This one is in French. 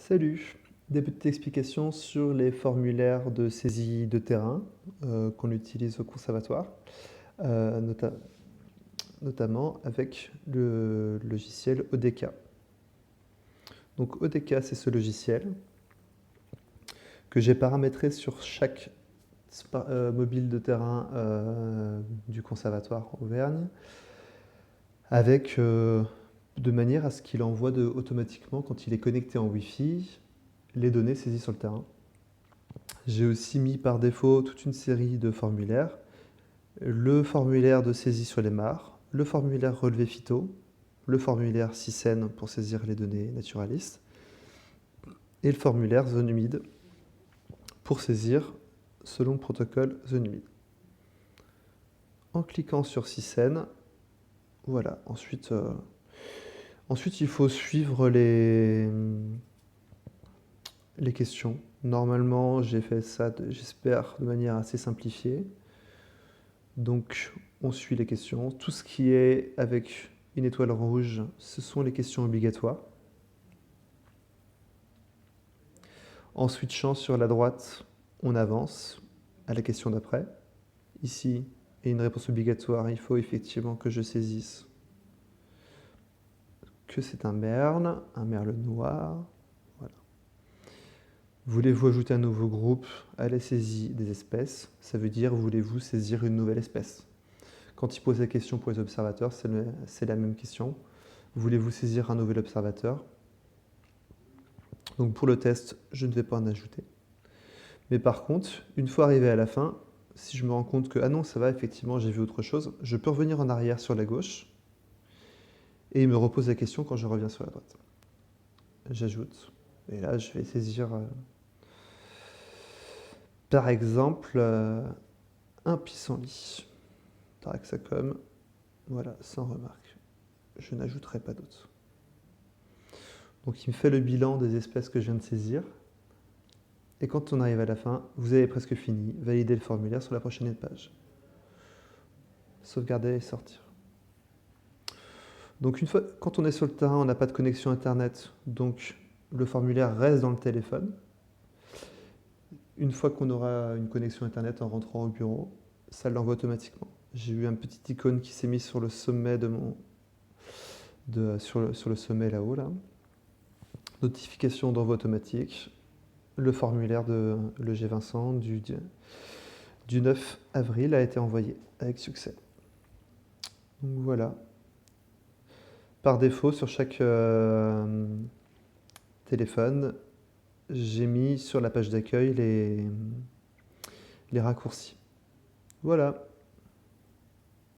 Salut! Des petites explications sur les formulaires de saisie de terrain qu'on utilise au conservatoire, euh, nota- notamment avec le logiciel ODK. Donc ODK, c'est ce logiciel que j'ai paramétré sur chaque mobile de terrain du conservatoire Auvergne, avec de manière à ce qu'il envoie automatiquement, quand il est connecté en Wi-Fi, les données saisies sur le terrain. J'ai aussi mis par défaut toute une série de formulaires. Le formulaire de saisie sur les mares, le formulaire relevé phyto, le formulaire SISEN pour saisir les données naturalistes, et le formulaire zone humide pour saisir selon le protocole zone humide. En cliquant sur SISEN, voilà, ensuite il faut suivre les questions. Normalement, j'ai fait ça, j'espère, de manière assez simplifiée. Donc, on suit les questions. Tout ce qui est avec une étoile rouge, ce sont les questions obligatoires. En switchant sur la droite, on avance à la question d'après. Ici, il y a une réponse obligatoire. Il faut effectivement que je saisisse que c'est un merle noir. Voilà. Voulez-vous ajouter un nouveau groupe à la saisie des espèces? Ça veut dire, voulez-vous saisir une nouvelle espèce? Quand il pose la question pour les observateurs, c'est la même question. Voulez-vous saisir un nouvel observateur? Donc pour le test, je ne vais pas en ajouter. Mais par contre, une fois arrivé à la fin, si je me rends compte que, ah non, ça va, effectivement, j'ai vu autre chose, je peux revenir en arrière sur la gauche et il me repose la question quand je reviens sur la droite. J'ajoute. Et là, je vais saisir, par exemple, un pissenlit. Taraxacum. Voilà, sans remarque. Je n'ajouterai pas d'autres. Donc il me fait le bilan des espèces que je viens de saisir. Et quand on arrive à la fin, vous avez presque fini. Validez le formulaire sur la prochaine page. Sauvegarder et sortir. Donc une fois, quand on est sur le terrain, on n'a pas de connexion Internet, donc le formulaire reste dans le téléphone. Une fois qu'on aura une connexion Internet en rentrant au bureau, ça l'envoie automatiquement. J'ai eu un petit icône qui s'est mis sur le sommet sur le sommet là-haut, là. Notification d'envoi automatique. Le formulaire de le G Vincent du 9 avril a été envoyé avec succès. Donc voilà. Par défaut, sur chaque téléphone, j'ai mis sur la page d'accueil les raccourcis. Voilà.